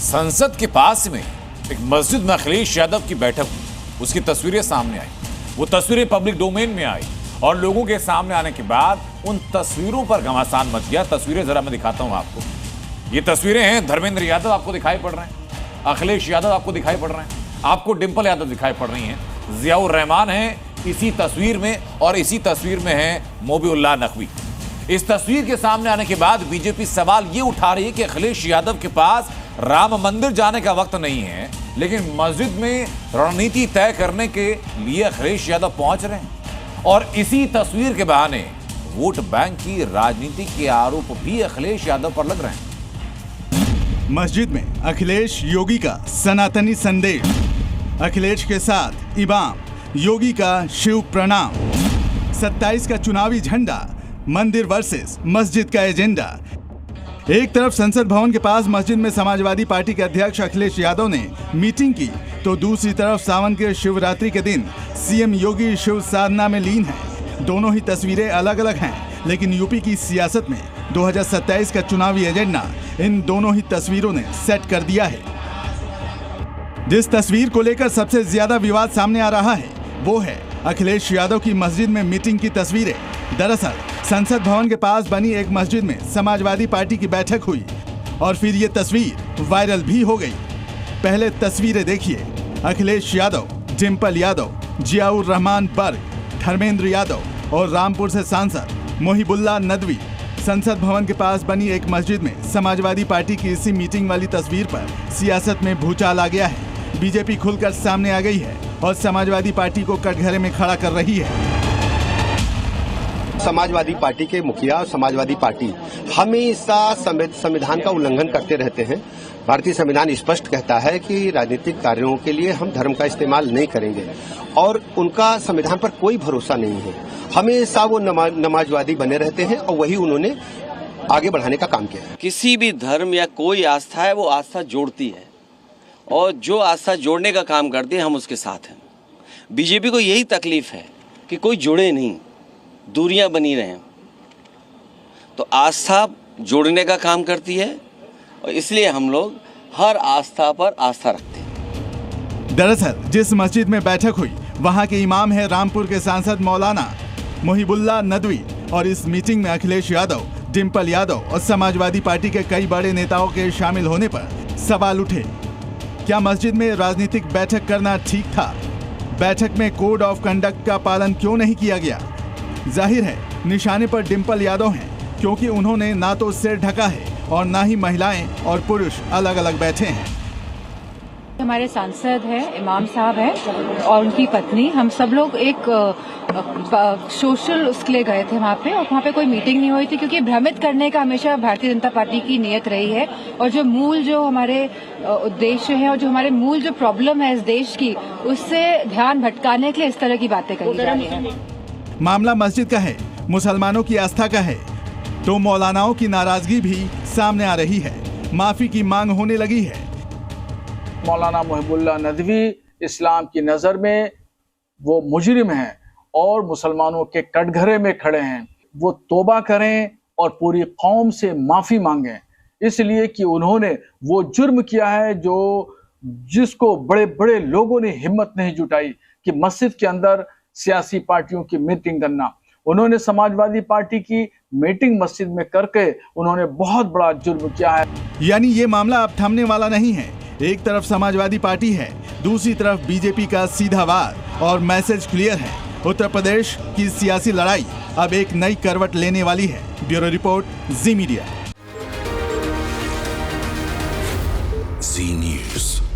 संसद के पास में एक मस्जिद में अखिलेश यादव की बैठक हुई, उसकी तस्वीरें सामने आई। वो तस्वीरें पब्लिक डोमेन में आई और लोगों के सामने आने के बाद उन तस्वीरों पर घमासान मच गया। तस्वीरें जरा मैं दिखाता हूं आपको। ये तस्वीरें हैं, धर्मेंद्र यादव आपको दिखाई पड़ रहे हैं, अखिलेश यादव आपको दिखाई पड़ रहे हैं, आपको डिंपल यादव दिखाई पड़ रही हैं, जियाउर रहमान है इसी तस्वीर में, और इसी तस्वीर में है मोबिउल्लाह नकवी। इस तस्वीर के सामने आने के बाद बीजेपी सवाल ये उठा रही है कि अखिलेश यादव के पास राम मंदिर जाने का वक्त नहीं है, लेकिन मस्जिद में रणनीति तय करने के लिए अखिलेश यादव पहुंच रहे हैं। और इसी तस्वीर के बहाने वोट बैंक की राजनीति के आरोप भी अखिलेश यादव पर लग रहे हैं। मस्जिद में अखिलेश योगी का सनातनी संदेश, अखिलेश के साथ इमाम, योगी का शिव प्रणाम, 27 का चुनावी झंडा, मंदिर वर्सेस मस्जिद का एजेंडा। एक तरफ संसद भवन के पास मस्जिद में समाजवादी पार्टी के अध्यक्ष अखिलेश यादव ने मीटिंग की, तो दूसरी तरफ सावन के शिवरात्रि के दिन सीएम योगी शिव साधना में लीन है। दोनों ही तस्वीरें अलग अलग हैं, लेकिन यूपी की सियासत में 2027 का चुनावी एजेंडा इन दोनों ही तस्वीरों ने सेट कर दिया है। जिस तस्वीर को लेकर सबसे ज्यादा विवाद सामने आ रहा है वो है अखिलेश यादव की मस्जिद में मीटिंग की तस्वीरें। दरअसल संसद भवन के पास बनी एक मस्जिद में समाजवादी पार्टी की बैठक हुई और फिर ये तस्वीर वायरल भी हो गई। पहले तस्वीरें देखिए। अखिलेश यादव, डिंपल यादव, जियाउर रहमान बर्ग, धर्मेंद्र यादव और रामपुर से सांसद मोहिबुल्लाह नदवी संसद भवन के पास बनी एक मस्जिद में समाजवादी पार्टी की इसी मीटिंग वाली तस्वीर पर सियासत में भूचाल आ गया है। बीजेपी खुलकर सामने आ गई है और समाजवादी पार्टी को कटघरे में खड़ा कर रही है। समाजवादी पार्टी के मुखिया और समाजवादी पार्टी हमेशा संविधान का उल्लंघन करते रहते हैं। भारतीय संविधान स्पष्ट कहता है कि राजनीतिक कार्यों के लिए हम धर्म का इस्तेमाल नहीं करेंगे और उनका संविधान पर कोई भरोसा नहीं है। हमेशा वो नमाजवादी बने रहते हैं और वही उन्होंने आगे बढ़ाने का काम किया है। किसी भी धर्म या कोई आस्था है वो आस्था जोड़ती है और जो आस्था जोड़ने का काम करती है हम उसके साथ हैं। बीजेपी को यही तकलीफ है कि कोई जुड़े नहीं, दूरियां बनी रहें, तो आस्था जोड़ने का काम करती है और इसलिए हम लोग हर आस्था पर आस्था रखते हैं। दरअसल जिस मस्जिद में बैठक हुई वहां के इमाम है रामपुर के सांसद मौलाना मोहिबुल्लाह नदवी और इस मीटिंग में अखिलेश यादव, डिंपल यादव और समाजवादी पार्टी के कई बड़े नेताओं के शामिल होने पर सवाल उठे। क्या मस्जिद में राजनीतिक बैठक करना ठीक था? बैठक में कोड ऑफ कंडक्ट का पालन क्यों नहीं किया गया? जाहिर है निशाने पर डिंपल यादव हैं, क्योंकि उन्होंने ना तो सिर ढका है और ना ही महिलाएं और पुरुष अलग अलग बैठे हैं। हमारे सांसद हैं, इमाम साहब हैं और उनकी पत्नी, हम सब लोग एक सोशल उसके लिए गए थे वहाँ पे, और वहाँ पे कोई मीटिंग नहीं हुई थी, क्योंकि भ्रमित करने का हमेशा भारतीय जनता पार्टी की नीयत रही है। और जो हमारे उद्देश्य है और जो हमारे मूल जो प्रॉब्लम है इस देश की, उससे ध्यान भटकाने के लिए इस तरह की बातें कही जा रही है। मामला मस्जिद का है, मुसलमानों की आस्था का है, तो मौलानाओं की नाराजगी भी सामने आ रही है। माफी की मांग होने लगी है। मौलाना मोहिबुल्लाह नदवी इस्लाम की नज़र में वो मुजरिम हैं और मुसलमानों के कटघरे में खड़े हैं। वो तौबा करें और पूरी कौम से माफ़ी मांगें, इसलिए कि उन्होंने वो जुर्म किया है जिसको बड़े बड़े लोगों ने हिम्मत नहीं जुटाई कि मस्जिद के अंदर सियासी पार्टियों की मीटिंग करना। उन्होंने समाजवादी पार्टी की मीटिंग मस्जिद में करके उन्होंने बहुत बड़ा जुर्म किया है। यानी ये मामला अब थमने वाला नहीं है। एक तरफ समाजवादी पार्टी है, दूसरी तरफ बीजेपी का सीधा वार, और मैसेज क्लियर है। उत्तर प्रदेश की सियासी लड़ाई अब एक नई करवट लेने वाली है। ब्यूरो रिपोर्ट, जी मीडिया। जी न्यूज़।